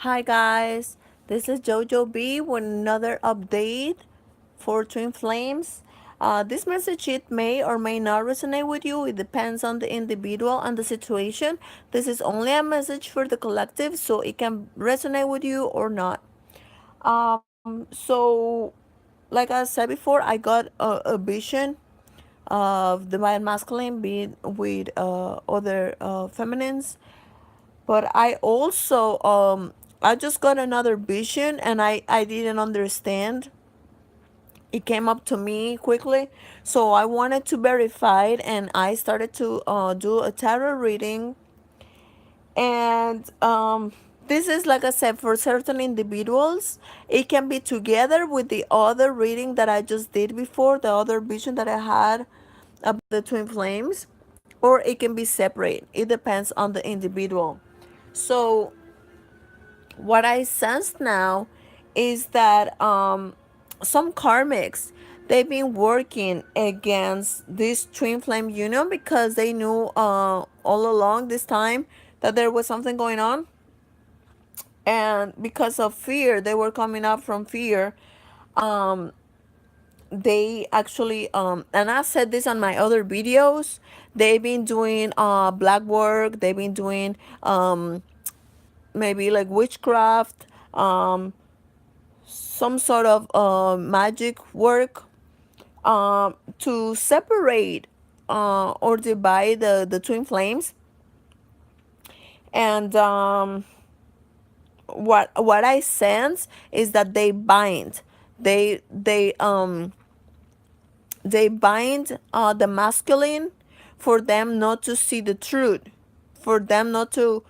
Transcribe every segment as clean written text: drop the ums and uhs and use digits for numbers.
Hi guys, this is Jojo B with another update for Twin Flames. This message it may or may not resonate with you. It depends on the individual and the situation. This is only a message for the collective, so it can resonate with you or not. So like I said before, I got a vision of divine masculine being with other feminines, but I also I just got another vision and I didn't understand. It came up to me quickly, so I wanted to verify it, and I started to do a tarot reading. And this is, like I said, for certain individuals. It can be together with the other reading that I just did before, the other vision that I had about the twin flames, or it can be separate. It depends on the individual. So what I sense now is that some karmics, they've been working against this twin flame union because they knew all along this time that there was something going on, and because of fear, they were coming up from fear. They actually and I said this on my other videos, they've been doing black work, they've been doing maybe like witchcraft, some sort of magic work to separate or divide the twin flames. And what I sense is that they bind. They bind the masculine for them not to see the truth, for them not to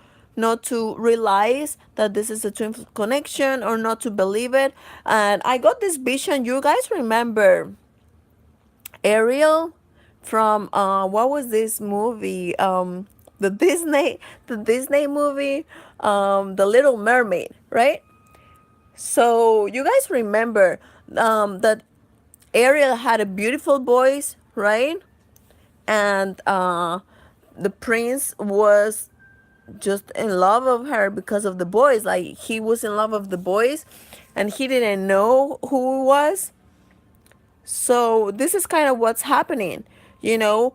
realize that this is a twin connection, or not to believe it. And I got this vision. You guys remember Ariel from what was this movie? The Disney movie, The Little Mermaid, right? So you guys remember that Ariel had a beautiful voice, right? And the prince was just in love of her because of the boys. Like, he was in love of the boys, and he didn't know who it was. So this is kind of what's happening, you know.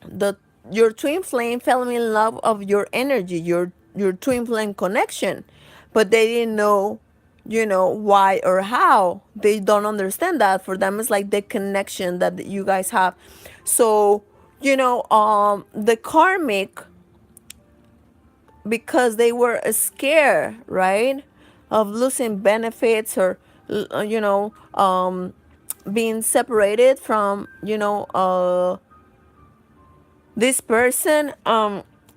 The Your twin flame fell in love of your energy, your twin flame connection, but they didn't know, why or how. They don't understand that. For them, it's like the connection that you guys have. So, the karmic, because they were scared, right, of losing benefits, or being separated from this person,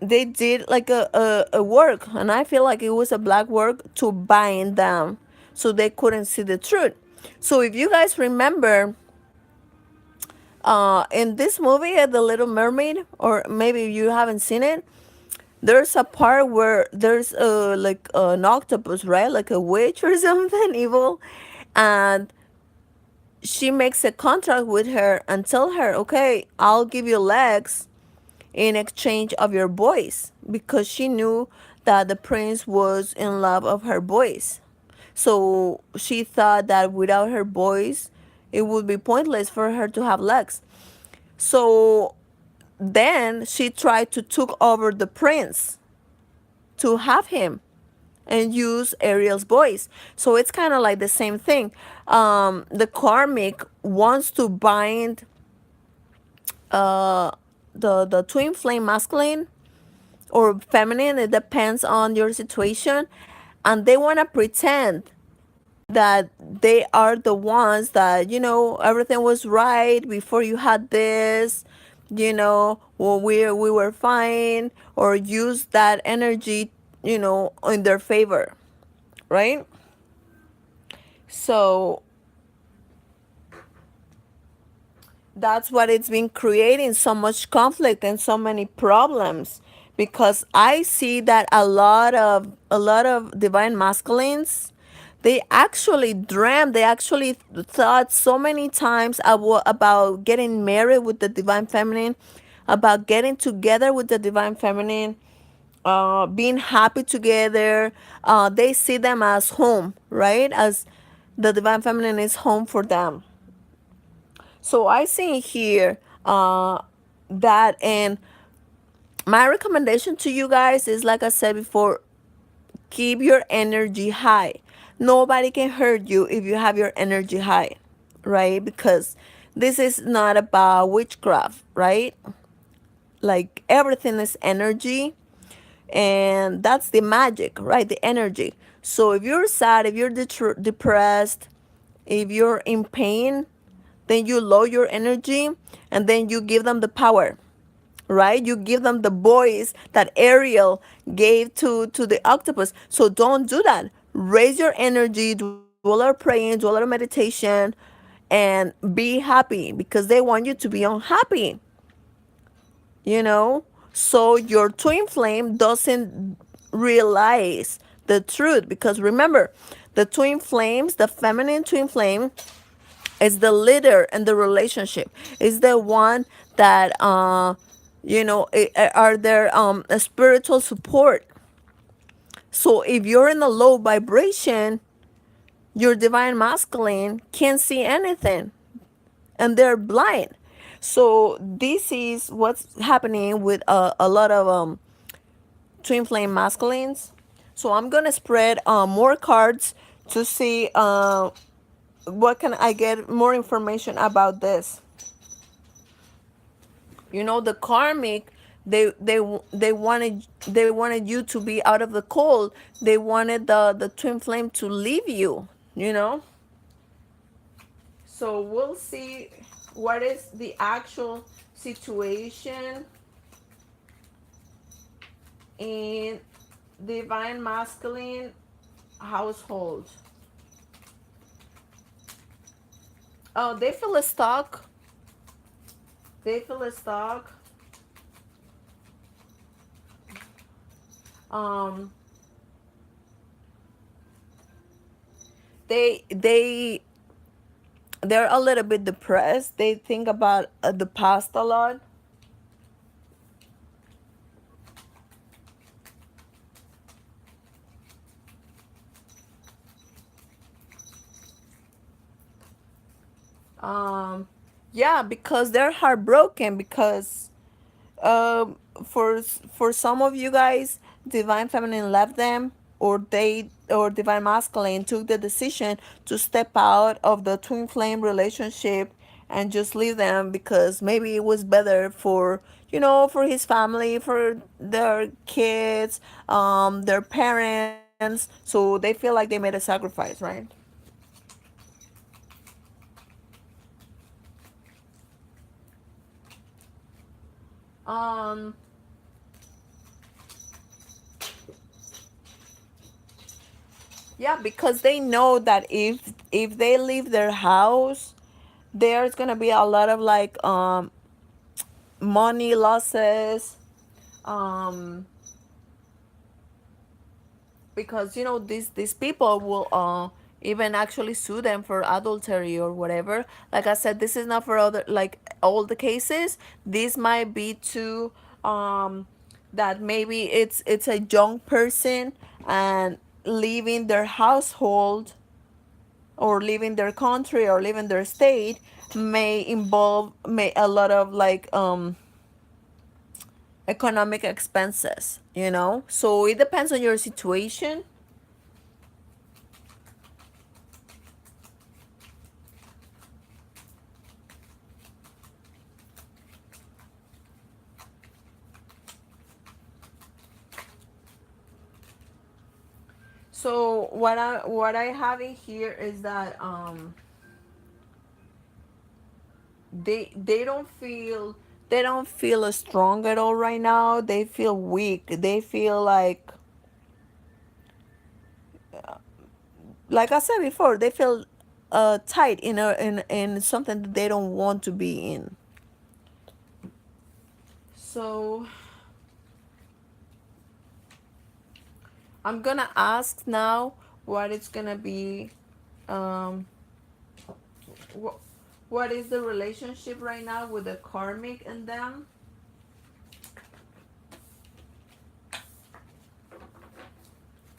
they did like a work, and I feel like it was a black work to bind them so they couldn't see the truth. So if you guys remember, in this movie, The Little Mermaid, or maybe you haven't seen it, there's a part where there's like an octopus, right, like a witch or something evil, and she makes a contract with her and tell her, okay, I'll give you legs in exchange of your voice, because she knew that the prince was in love of her voice. So she thought that without her voice, it would be pointless for her to have legs. So then she tried to took over the prince to have him and use Ariel's voice. So it's kind of like the same thing. The karmic wants to bind the twin flame masculine or feminine. It depends on your situation, and they want to pretend that they are the ones that, everything was right before you had this, well, we were fine, or use that energy, in their favor, right? So that's what it's been creating so much conflict and so many problems, because I see that a lot of divine masculines, they actually thought so many times about getting married with the divine feminine, about getting together with the divine feminine, being happy together. They see them as home, right? As the divine feminine is home for them. So I see here that, and my recommendation to you guys is, like I said before, keep your energy high. Nobody can hurt you if you have your energy high, right? Because this is not about witchcraft, right? Like everything is energy, and that's the magic, right? The energy. So if you're sad, if you're depressed, if you're in pain, then you lower your energy, and then you give them the power, right? You give them the voice that Ariel gave to the octopus. So don't do that. Raise your energy, do a lot of praying, do a lot of meditation, and be happy, because they want you to be unhappy, you know? So your twin flame doesn't realize the truth, because remember, the twin flames, the feminine twin flame, is the leader in the relationship, is the one that are their a spiritual support. So if you're in a low vibration, your divine masculine can't see anything, and they're blind. So this is what's happening with a lot of twin flame masculines. So I'm gonna spread more cards to see what can I get more information about this. The karmic, they wanted you to be out of the cold. They wanted the twin flame to leave you. So we'll see what is the actual situation in divine masculine household. Oh, they feel stuck. They feel stuck. Um, they they're a little bit depressed. They think about the past a lot. Um, yeah, because they're heartbroken, because for some of you guys, divine feminine left them, or divine masculine took the decision to step out of the twin flame relationship and just leave them, because maybe it was better for his family, for their kids, their parents. So they feel like they made a sacrifice, right? um yeah, because they know that if they leave their house, there's gonna be a lot of like money losses, um because these people will even actually sue them for adultery or whatever. Like I said, this is not for other, like, all the cases. This might be to that maybe it's a young person, and leaving their household, or leaving their country, or leaving their state, may involve may a lot of like economic expenses. So it depends on your situation. So what I have in here is that they don't feel strong at all right now. They feel weak. They feel like I said before, they feel tight in something that they don't want to be in. So I'm gonna ask now what it's gonna be. um wh- what is the relationship right now with the karmic and them?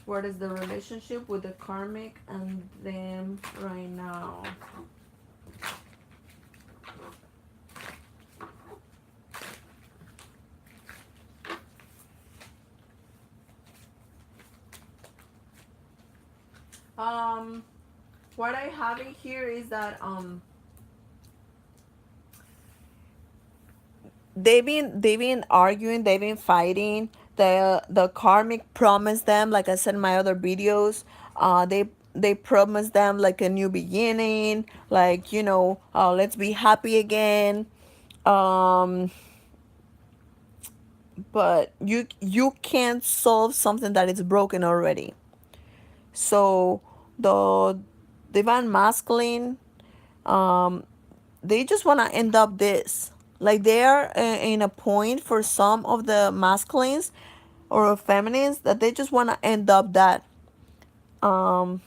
What is the relationship with the karmic and them right now? Um, what I have in here is that they've been arguing, they've been fighting. The karmic promised them, like I said in my other videos, they promised them like a new beginning, like, let's be happy again. Um, but you can't solve something that is broken already. So the divine masculine, um, they just want to end up this. Like they are in a point for some of the masculines or feminines that they just want to end up that. Um,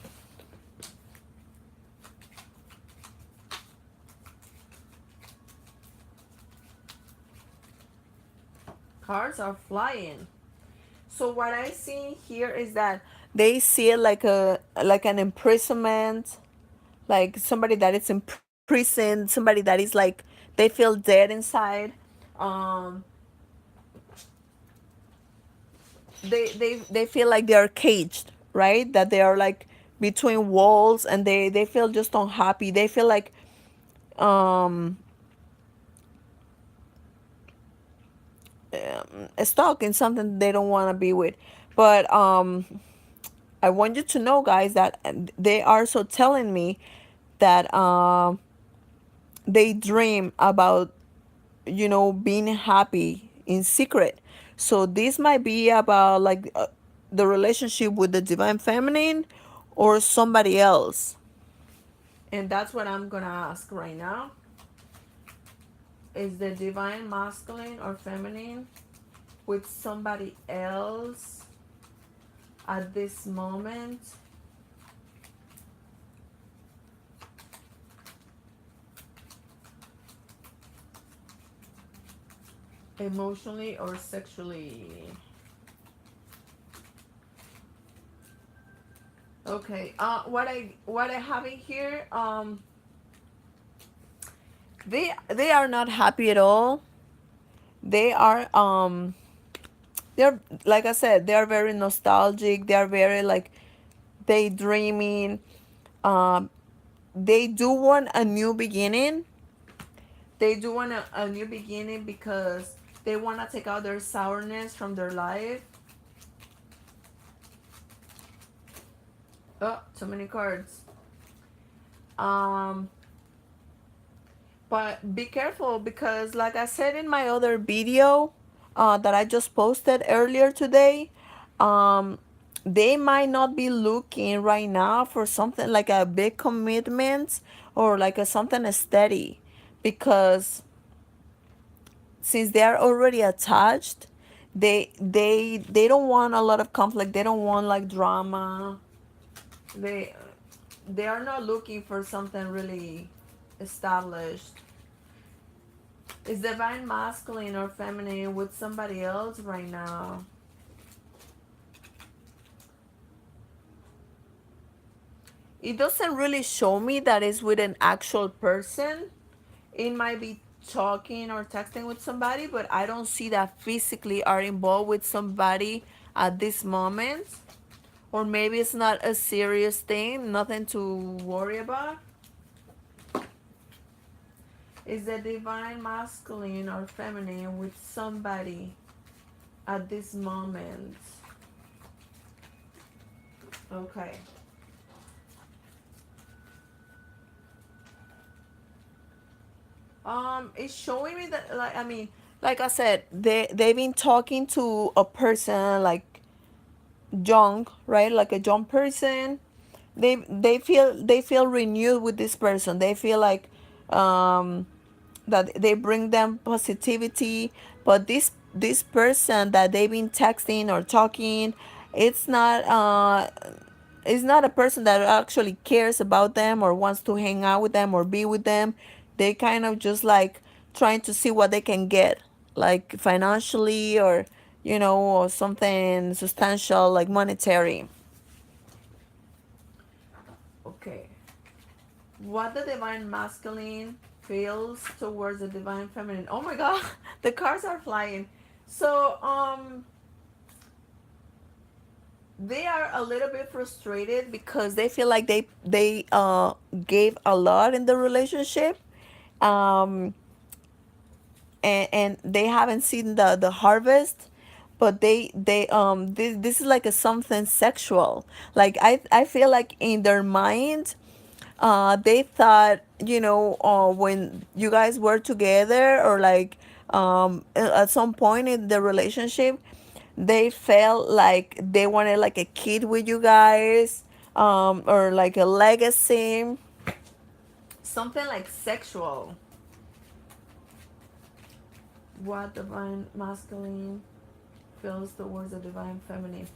Cards are flying. So what I see here is that they see it like an imprisonment, like somebody that is imprisoned, somebody that is like they feel dead inside. Um, they feel like they are caged, right? That they are like between walls, and they feel just unhappy. They feel like um stuck in something they don't want to be with. But I want you to know, guys, that they are so telling me that they dream about, being happy in secret. So this might be about like the relationship with the divine feminine or somebody else. And that's what I'm gonna ask right now. Is the divine masculine or feminine with somebody else at this moment? Emotionally or sexually? Okay. What I have in here, they are not happy at all. They are they're, like I said, they are very nostalgic. They are very like daydreaming. Um, they do want a new beginning. They do want a new beginning because they want to take out their sourness from their life. Oh, too many cards. Um, but be careful because, like I said in my other video that I just posted earlier today, um, they might not be looking right now for something like a big commitment or like a something steady, because since they are already attached, they don't want a lot of conflict. They don't want like drama. They they are not looking for something really established. Is divine masculine or feminine with somebody else right now? It doesn't really show me that it's with an actual person. It might be talking or texting with somebody, but I don't see that physically are involved with somebody at this moment. Or maybe it's not a serious thing, nothing to worry about. Is the divine masculine or feminine with somebody at this moment? Okay. It's showing me that, like, I mean, like I said, they've been talking to a person like young, right? Like a young person. They feel renewed with this person. They feel like um that they bring them positivity. But this person that they've been texting or talking, it's not it's not a person that actually cares about them or wants to hang out with them or be with them. They kind of just like trying to see what they can get, like financially, or or something substantial like monetary. what the divine masculine feels towards the divine feminine. Oh my god, the cards are flying. So they are a little bit frustrated because they feel like they gave a lot in the relationship, um and they haven't seen the harvest, but this is like a something sexual. Like I feel like in their mind, they thought, when you guys were together, or like at some point in the relationship, they felt like they wanted like a kid with you guys, or like a legacy, something like sexual. What divine masculine feels towards the divine feminine?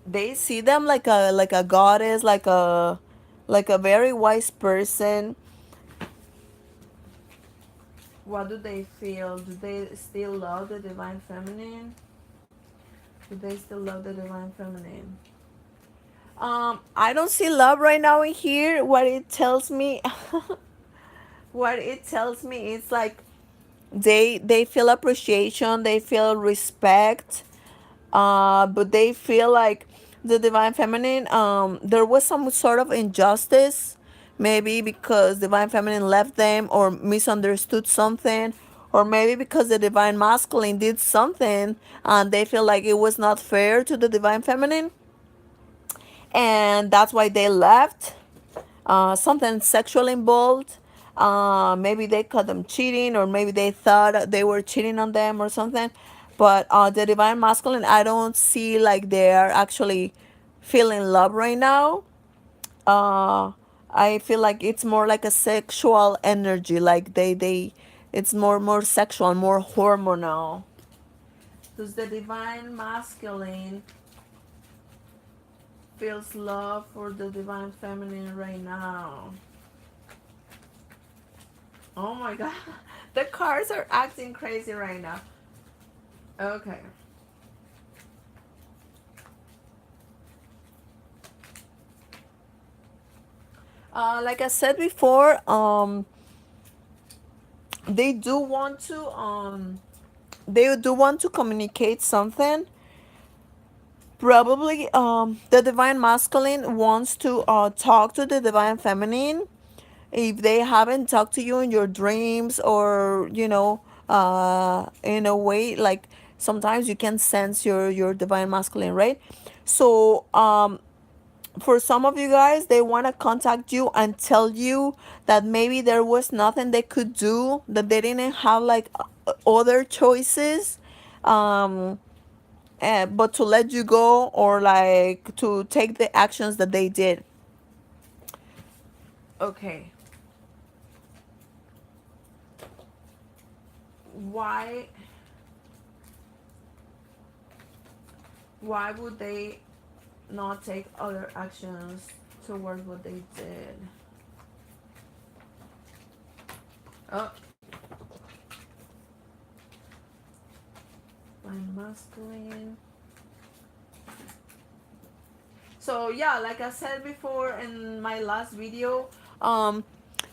They see them like a goddess, like a very wise person. What do they feel? Do they still love the divine feminine? Do they still love the divine feminine? I don't see love right now in here. What it tells me, what it tells me is like they feel appreciation, they feel respect, but they feel like the divine feminine, there was some sort of injustice, maybe because divine feminine left them or misunderstood something, or maybe because the divine masculine did something and they feel like it was not fair to the divine feminine, and that's why they left. Something sexual involved. Maybe they caught them cheating, or maybe they thought they were cheating on them or something. But the divine masculine, I don't see like they are actually feeling love right now. Uh, I feel like it's more like a sexual energy. Like it's more sexual, more hormonal. Does the divine masculine feels love for the divine feminine right now? Oh my god. The cards are acting crazy right now. Okay. Like I said before, they do want to communicate something. Probably the divine masculine wants to talk to the divine feminine. If they haven't talked to you in your dreams, or in a way, like sometimes you can sense your divine masculine, right? So for some of you guys, they want to contact you and tell you that maybe there was nothing they could do, that they didn't have like other choices, um but to let you go, or like to take the actions that they did. Okay. why why would they not take other actions towards what they did? Oh, my masculine. So yeah, like I said before in my last video, um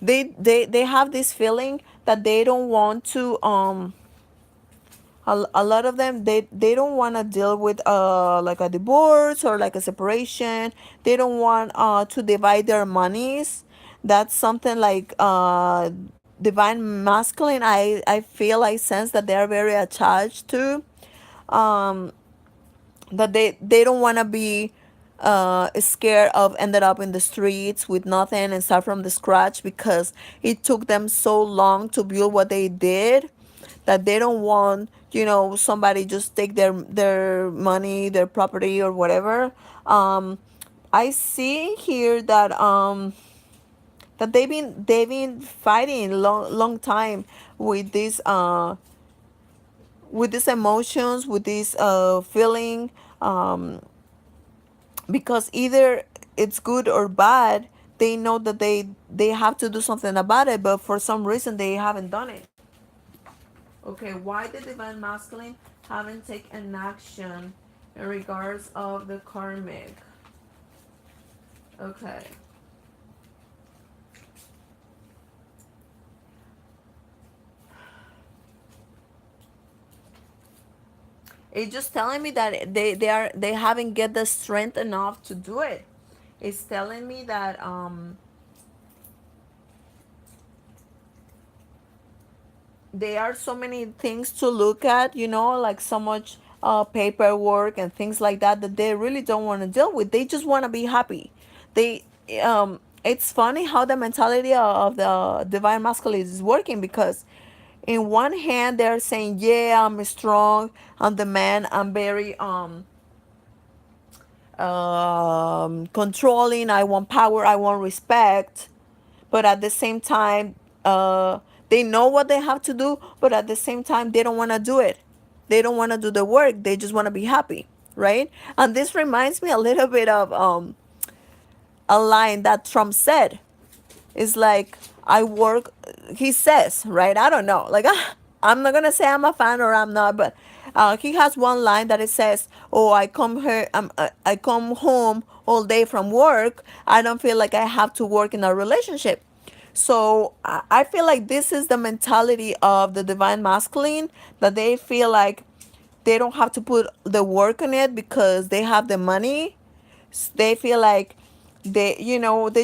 they have this feeling that they don't want to, a lot of them, they don't want to deal with like a divorce or like a separation. They don't want to divide their monies. That's something like divine masculine, I feel, I sense that they're very attached to, um that they don't want to be scared of ended up in the streets with nothing and start from the scratch, because it took them so long to build what they did, that they don't want, somebody just take their money, their property, or whatever. I see here that they've been fighting long time with this, with these emotions, with this feeling, um because either it's good or bad. They know that they have to do something about it, but for some reason they haven't done it. Okay, why the divine masculine haven't taken action in regards of the karmic? Okay. It's just telling me that they haven't get the strength enough to do it. It's telling me that there are so many things to look at, like so much paperwork and things like that that they really don't want to deal with. They just want to be happy. They it's funny how the mentality of the divine masculine is working, because in one hand they're saying, yeah, I'm strong, I'm the man, I'm very controlling, I want power, I want respect. But at the same time, they know what they have to do, but at the same time they don't want to do it. They don't want to do the work, they just want to be happy, right? And this reminds me a little bit of a line that Trump said. It's like, I work, he says, right? I don't know, like, I'm not gonna say I'm a fan or I'm not, but he has one line that it says, oh, I come here, I come home all day from work, I don't feel like I have to work in a relationship. So I feel like this is the mentality of the divine masculine, that they feel like they don't have to put the work on it because they have the money. They feel like they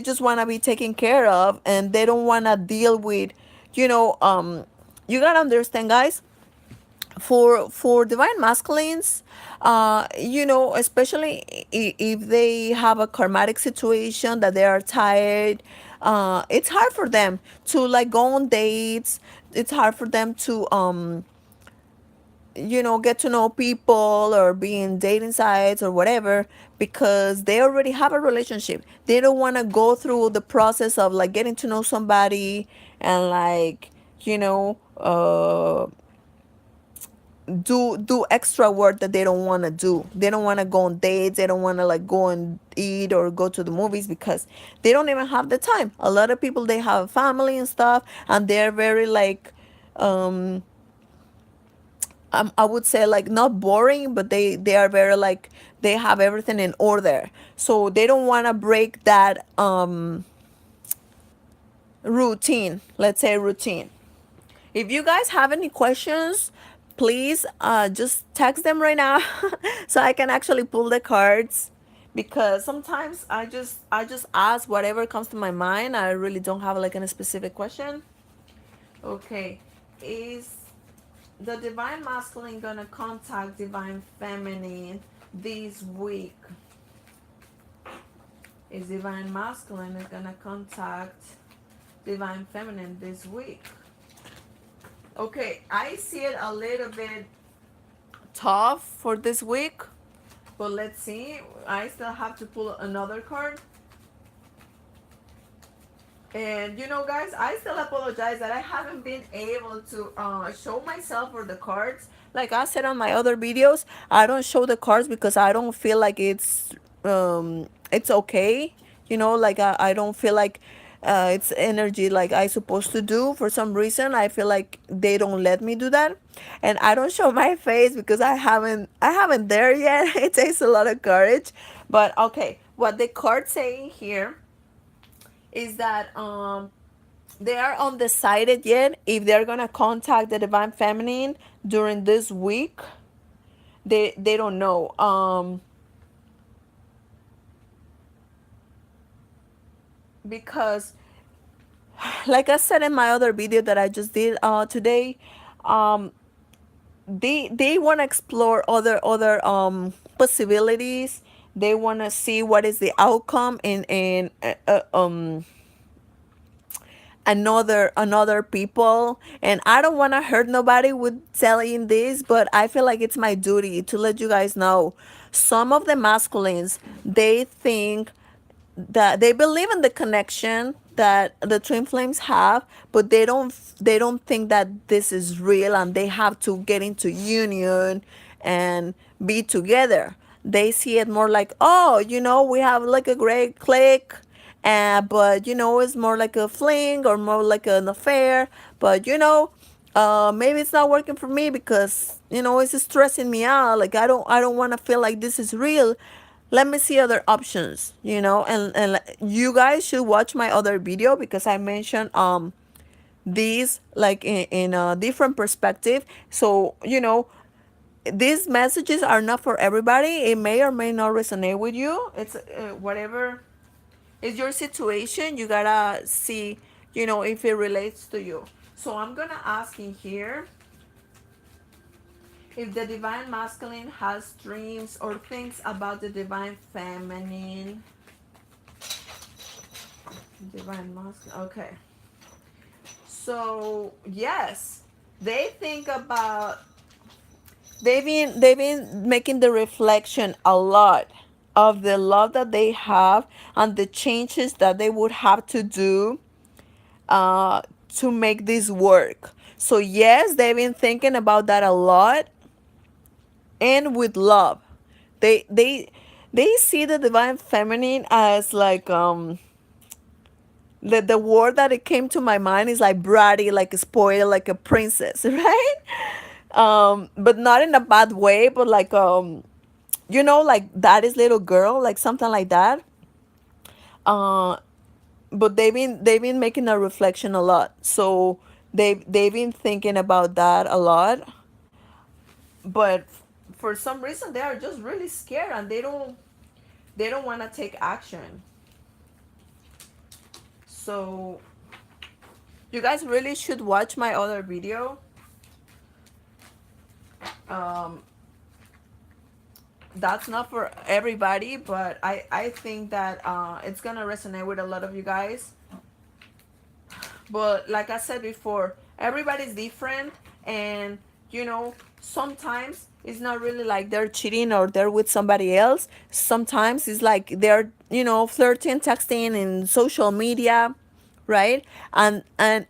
just want to be taken care of, and they don't want to deal with, you know um you gotta understand, guys, for divine masculines, especially if they have a karmatic situation that they are tired, it's hard for them to like go on dates. It's hard for them to get to know people or be in dating sites or whatever, because they already have a relationship. They don't want to go through the process of like getting to know somebody and like, do extra work that they don't want to do. They don't want to go on dates. They don't want to like go and eat or go to the movies because they don't even have the time. A lot of people, they have a family and stuff, and they're very like, um I would say like not boring, but they are very like, they have everything in order. So they don't want to break that routine. Let's say routine. If you guys have any questions, please just text them right now so I can actually pull the cards, because sometimes I just ask whatever comes to my mind. I really don't have like any specific question. Okay. Is the divine masculine gonna contact divine feminine this week? Is divine masculine is gonna contact divine feminine this week? Okay, I see it a little bit tough for this week, but let's see. I still have to pull another card. And guys, I still apologize that I haven't been able to show myself or the cards. Like I said on my other videos, I don't show the cards because I don't feel like it's okay. Like I don't feel like it's energy like I supposed to do. For some reason, I feel like they don't let me do that, and I don't show my face because I haven't there yet. It takes a lot of courage, but okay. What the card's saying here is that they are undecided yet if they're gonna contact the divine feminine during this week. They don't know, because like I said in my other video that I just did today, um they want to explore other possibilities. They want to see what is the outcome in another people, and I don't want to hurt nobody with telling this, but I feel like it's my duty to let you guys know. Some of the masculines, they think that they believe in the connection that the twin flames have, but they don't think that this is real and they have to get into union and be together. They see it more like, oh, we have like a great click, but it's more like a fling or more like an affair. But maybe it's not working for me because it's stressing me out. Like I don't want to feel like this is real. Let me see other options. And you guys should watch my other video because I mentioned these like in a different perspective. So these messages are not for everybody. It may or may not resonate with you. It's whatever is your situation. You gotta see, if it relates to you. So I'm gonna ask in here if the divine masculine has dreams or thinks about the divine feminine. Divine masculine. Okay. So yes, they think about. They've been making the reflection a lot of the love that they have and the changes that they would have to do uh, to make this work. So yes, they've been thinking about that a lot, and with love. They see the divine feminine as like the word that it came to my mind is like bratty, like a spoiled, like a princess, right? But not in a bad way, but like like daddy's little girl, like something like that. uh but they've been making a reflection a lot, so they've been thinking about that a lot. But for some reason they are just really scared, and they don't want to take action. So you guys really should watch my other video. um that's not for everybody, but I think that it's gonna resonate with a lot of you guys. But like I said before, everybody's different, and sometimes it's not really like they're cheating or they're with somebody else. Sometimes it's like they're flirting, texting in social media, right? And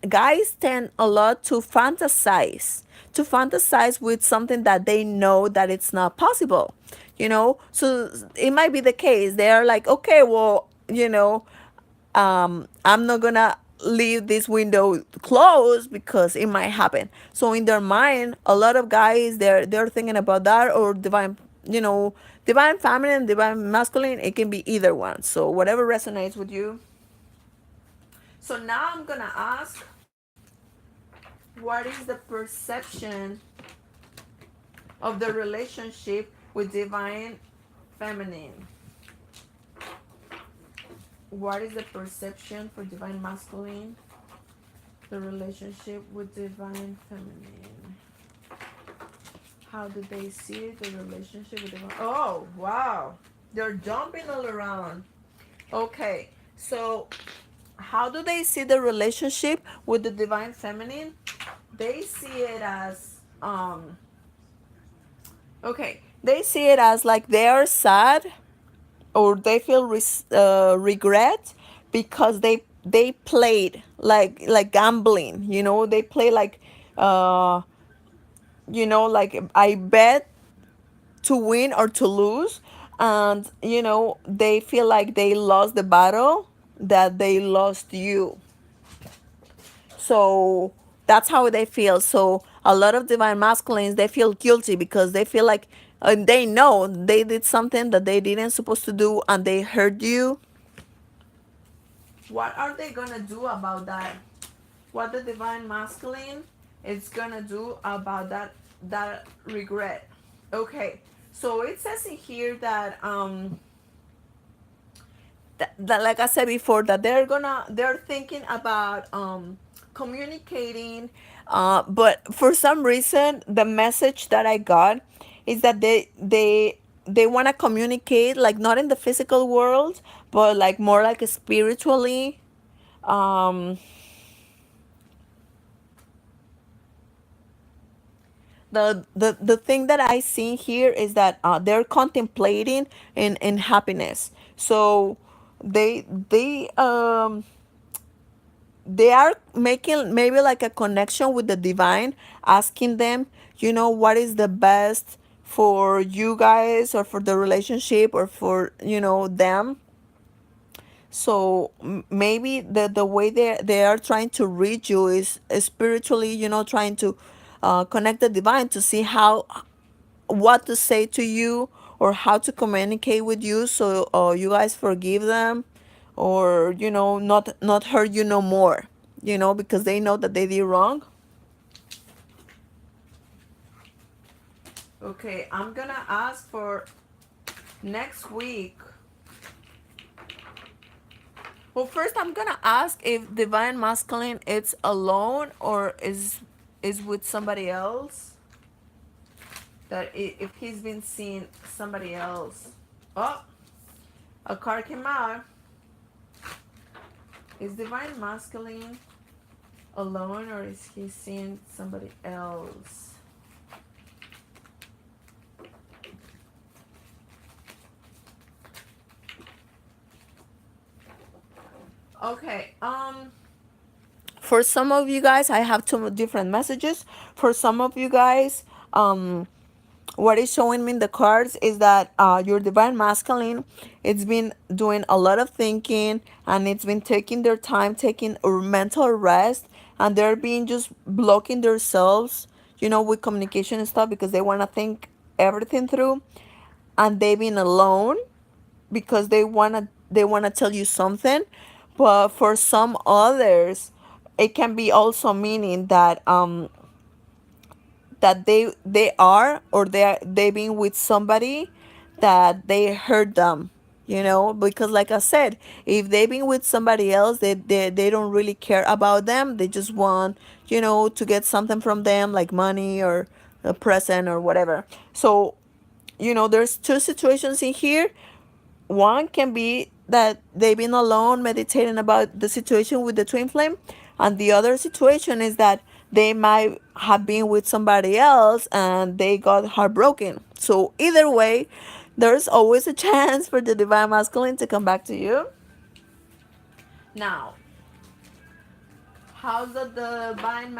guys tend a lot to fantasize with something that they know that it's not possible. So it might be the case they're like, okay, well, I'm not gonna leave this window closed because it might happen. So in their mind, a lot of guys they're thinking about that, or divine feminine, divine masculine. It can be either one. So whatever resonates with you. So now I'm gonna ask, what is the perception of the relationship with divine feminine? What is the perception for divine masculine? The relationship with divine feminine. How do they see the relationship with divine? Oh, wow. They're jumping all around. Okay. So, how do they see the relationship with the divine feminine? They see it as okay. They see it as like they are sad, or they feel regret because they played like gambling. They play like uh like I bet to win or to lose, and they feel like they lost the battle, that they lost you. So that's how they feel. So a lot of divine masculines, they feel guilty because they feel like they know they did something that they didn't supposed to do, and they hurt you. What are they gonna do about that? What the divine masculine is gonna do about that regret? Okay, so it says in here that that like I said before, that they're thinking about communicating, but for some reason the message that I got is that they want to communicate, like not in the physical world, but like more like spiritually. um the thing that I see here is that they're contemplating in happiness. So they they um they are making maybe like a connection with the divine, asking them, what is the best for you guys, or for the relationship, or for them. So maybe the way they are trying to reach you is spiritually, trying to connect the divine to see how, what to say to you, or how to communicate with you, so you guys forgive them, or not hurt you no more, because they know that they did wrong. Okay, I'm gonna ask for next week. Well, first I'm gonna ask if divine masculine is alone or is with somebody else. If he's been seeing somebody else. Oh, a card came out. Is divine masculine alone or is he seeing somebody else? Okay. For some of you guys, I have two different messages. For some of you guys, what is showing me in the cards is that your divine masculine, it's been doing a lot of thinking and it's been taking their time, taking a mental rest, and they're being just blocking themselves, with communication and stuff because they want to think everything through, and they've been alone because they want to tell you something. But for some others, it can be also meaning that they are, or they've been with somebody that they hurt them, because like I said, if they've been with somebody else, they don't really care about them. They just want, to get something from them, like money or a present or whatever. So, there's two situations in here. One can be that they've been alone meditating about the situation with the twin flame, and the other situation is that they might have been with somebody else and they got heartbroken. So, either way, there's always a chance for the divine masculine to come back to you. Now, how the divine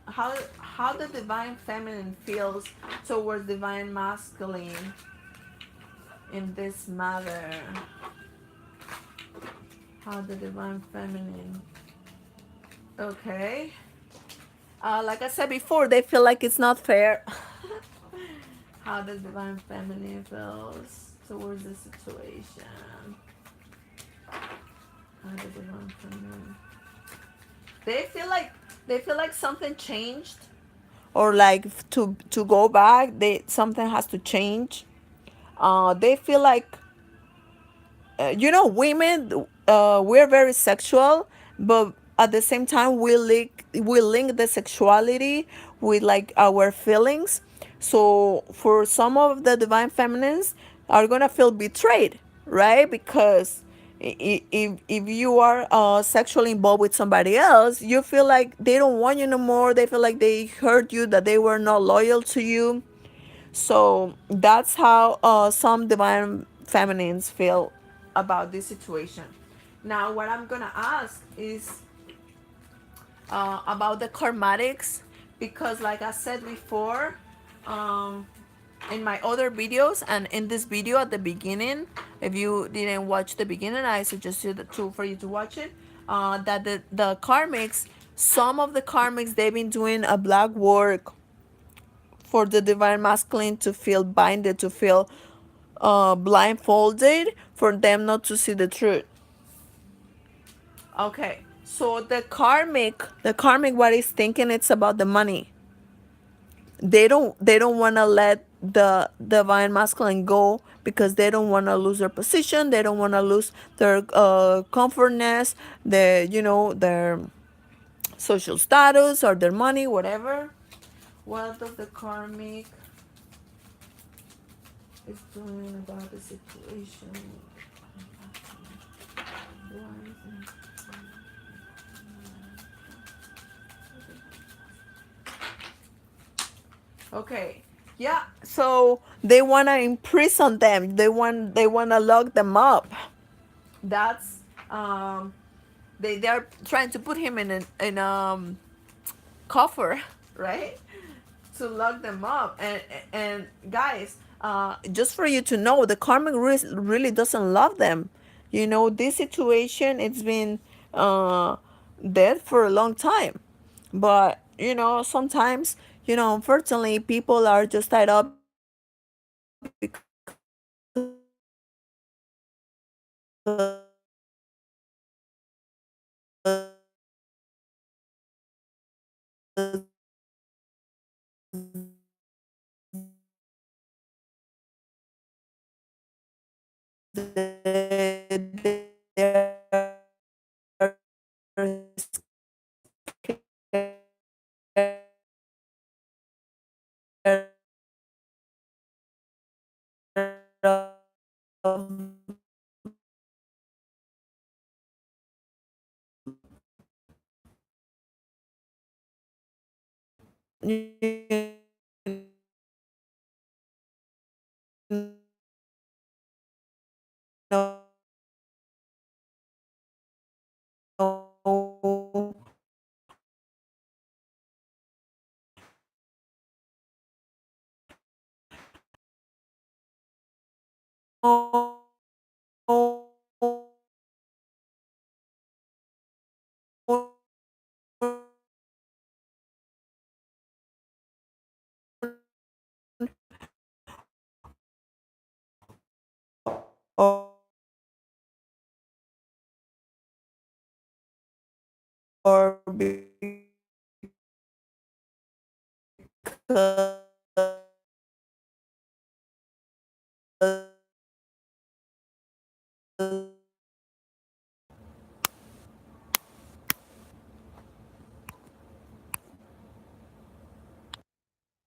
how the divine feminine feels towards divine masculine in this matter? How the divine feminine. Okay. Like I said before, they feel like it's not fair. How the divine feminine feels towards the situation. How the divine feminine. They feel like something changed, or like to go back. Something has to change. They feel like women, we're very sexual, but at the same time we link the sexuality with like our feelings. So for some of the divine feminines are gonna feel betrayed, right? Because if you are sexually involved with somebody else, you feel like they don't want you no more. They feel like they hurt you, that they were not loyal to you. So that's how some divine feminines feel about this situation. Now, what I'm gonna ask is about the karmatics, because, like I said before, um, in my other videos and in this video at the beginning, if you didn't watch the beginning, I suggest for you to watch it. That the karmics, some of the karmics, they've been doing a black work for the divine masculine to feel binded, to feel blindfolded, for them not to see the truth. Okay, so the karmic, what is thinking, it's about the money. They don't want to let the divine masculine go because they don't want to lose their position. They don't want to lose their comfortness, their social status or their money, whatever. What does the karmic is doing about the situation? Okay. Yeah. So they wanna imprison them. They wanna lock them up. That's they're trying to put him in coffer, right? To lock them up. And guys, just for you to know, the karmic really doesn't love them. This situation, it's been uh dead for a long time. But sometimes, unfortunately, people are just tied up because scared of, you know, or, or because